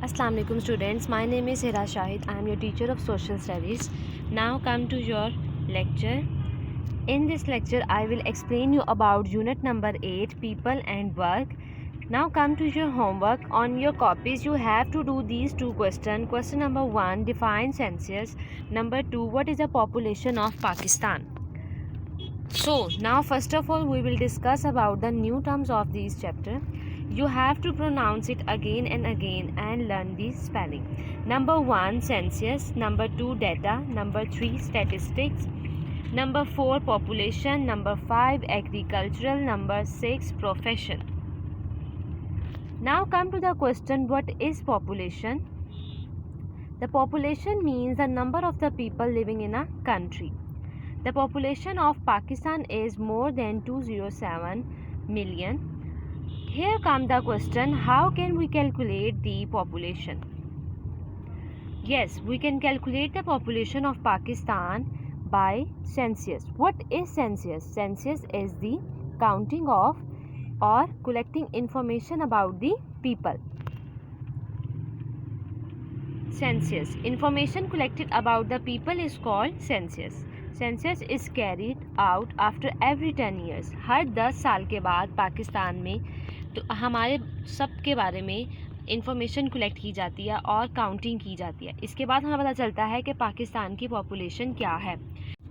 Assalamu alaikum students, my name is Hira Shahid. I am your teacher of social studies. Now come to your lecture. In this lecture I will explain you about unit number 8, people and work. Now come to your homework. On your copies you have to do these two questions. Question number 1, define census. Number 2, what is the population of Pakistan? So now first of all we will discuss about the new terms of this chapter. You have to pronounce it again and again and learn the spelling. Number 1, census. Number 2, data. Number 3, statistics. Number 4, population. Number 5, agricultural. Number 6, profession. Now come to the question, what is population? The population means the number of the people living in a country. The population of Pakistan is more than 207 million. Here comes the question, how can we calculate the population? Yes, we can calculate the population of Pakistan by census. What is census? Census is the counting of or collecting information about the people. Census. Information collected about the people is called census. Census is carried out after every 10 years. हर 10 साल के बाद पाकिस्तान में तो हमारे सब के बारे में इंफॉर्मेशन कलेक्ट की जाती है और काउंटिंग की जाती है. इसके बाद हमें पता चलता है कि पाकिस्तान की पॉपुलेशन क्या है.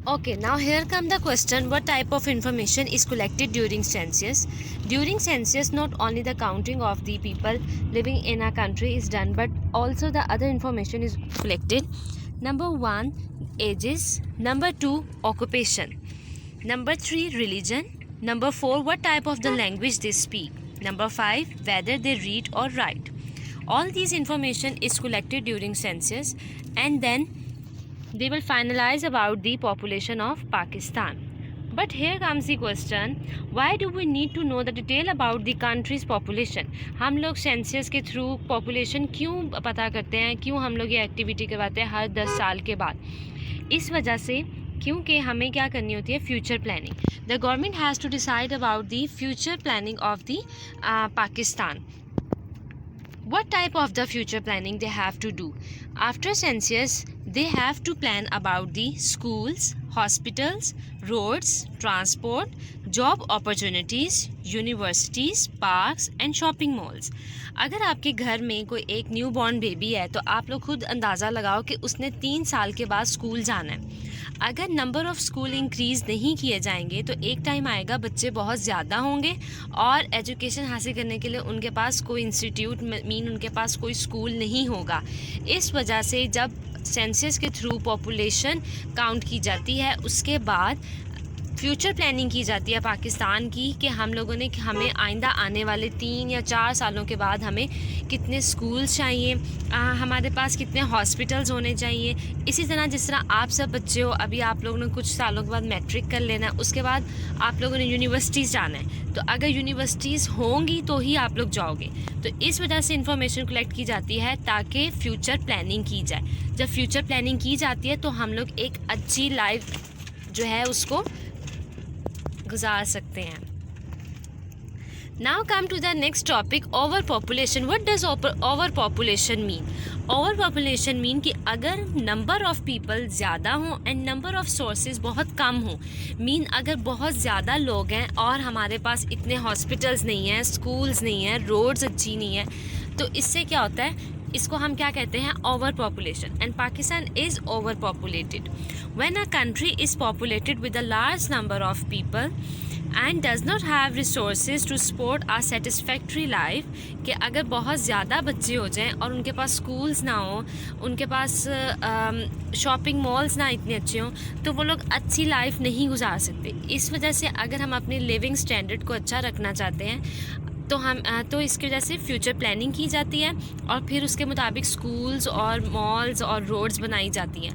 Okay, now here come the question, what type of information is collected during census? During census, not only the counting of the people living in a country is done, but also the other information is collected. Number 1, ages. Number 2, occupation. Number 3, religion. Number 4, what type of the language they speak. Number 5, whether they read or write. All these information is collected during census and then they will finalize about the population of Pakistan. But here comes the question, why do we need to know the detail about the country's population? हम लोग census के through population क्यों पता करते हैं, क्यों हम लोग ये एक्टिविटी करवाते हैं हर 10 साल के बाद? इस वजह से क्योंकि हमें क्या करनी होती है, future planning. The government has to decide about the future planning of the Pakistan. What type of the future planning they have to do? After census, they have to plan about the schools, hospitals, roads, transport, job opportunities, universities, parks and shopping malls. अगर आपके घर में कोई एक new born baby है तो आप लोग खुद अंदाज़ा लगाओ कि उसने 3 साल के बाद स्कूल जाना है. अगर नंबर ऑफ़ स्कूल इंक्रीज़ नहीं किए जाएंगे तो एक टाइम आएगा बच्चे बहुत ज़्यादा होंगे और एजुकेशन हासिल करने के लिए उनके पास कोई इंस्टीट्यूट उनके पास कोई स्कूल नहीं होगा. इस वजह से जब सेंसस के थ्रू पॉपुलेशन काउंट की जाती है उसके बाद फ्यूचर प्लानिंग की जाती है पाकिस्तान की कि हम लोगों ने हमें आइंदा आने वाले 3 या 4 सालों के बाद हमें कितने स्कूल्स चाहिए, हमारे पास कितने हॉस्पिटल्स होने चाहिए. इसी तरह जिस तरह आप सब बच्चे हो, अभी आप लोगों ने कुछ सालों के बाद मैट्रिक कर लेना है, उसके बाद आप लोगों ने यूनिवर्सिटीज़ जाना है. तो अगर यूनिवर्सिटीज़ होंगी तो ही आप लोग जाओगे. तो इस वजह से इंफॉर्मेशन कलेक्ट की जाती है ताकि फ्यूचर प्लानिंग की जाए. जब फ्यूचर प्लानिंग की जाती है तो हम लोग एक अच्छी लाइफ जो है उसको गुजार सकते हैं. Now come to the next topic, overpopulation. What does overpopulation mean? Overpopulation mean कि अगर number of people ज़्यादा हों and number of sources बहुत कम हों, mean अगर बहुत ज़्यादा लोग हैं और हमारे पास इतने हॉस्पिटल्स नहीं हैं, स्कूल्स नहीं हैं, रोड्स अच्छी नहीं है, तो इससे क्या होता है, इसको हम क्या कहते हैं, over population. And Pakistan is over populated. When a country is populated with a large number of people and does not have resources to support a satisfactory life, कि अगर बहुत ज़्यादा बच्चे हो जाएं और उनके पास स्कूल्स ना हो, उनके पास शॉपिंग मॉल्स ना इतने अच्छे हों, तो वो लोग अच्छी लाइफ नहीं गुजार सकते. इस वजह से अगर हम अपने लिविंग स्टैंडर्ड को अच्छा रखना चाहते हैं तो इसकी वजह से फ्यूचर प्लानिंग की जाती है और फिर उसके मुताबिक स्कूल्स और मॉल्स और रोड्स बनाई जाती हैं.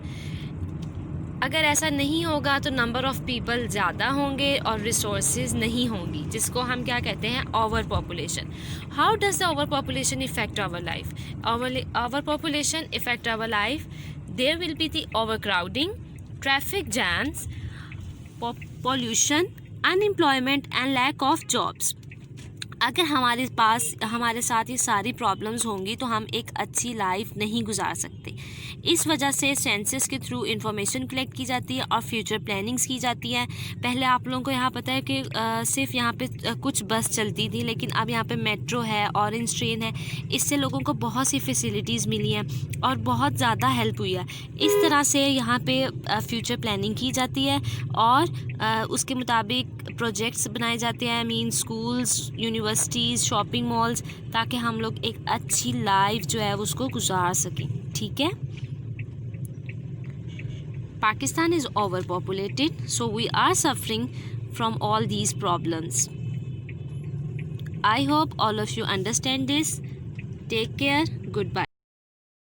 अगर ऐसा नहीं होगा तो नंबर ऑफ़ पीपल ज़्यादा होंगे और रिसोर्सेज नहीं होंगी, जिसको हम क्या कहते हैं, over population. How does the over population effect our life? Over population effect our life. There will be the over crowding, traffic jams, pollution, unemployment and lack of jobs. अगर हमारे पास हमारे साथ ये सारी प्रॉब्लम्स होंगी तो हम एक अच्छी लाइफ नहीं गुजार सकते। इस वजह से सेंसस के थ्रू इंफॉर्मेशन कलेक्ट की जाती है और फ्यूचर प्लानिंग्स की जाती है। पहले आप लोगों को यहाँ पता है कि सिर्फ यहाँ पे कुछ बस चलती थी, लेकिन अब यहाँ पे मेट्रो है, ऑरेंज ट्रेन है। इससे लोगों को बहुत सी फैसिलिटीज़ मिली हैं और बहुत ज़्यादा हेल्प हुई है। इस तरह से यहाँ पे फ्यूचर प्लानिंग की जाती है और उसके मुताबिक प्रोजेक्ट्स बनाए जाते हैं, mean schools, universities, shopping malls, ताकि हम लोग एक अच्छी लाइफ जो है उसको गुजार सकें। ठीक है। Pakistan is overpopulated, so we are suffering from all these problems. I hope all of you understand this. Take care. Goodbye.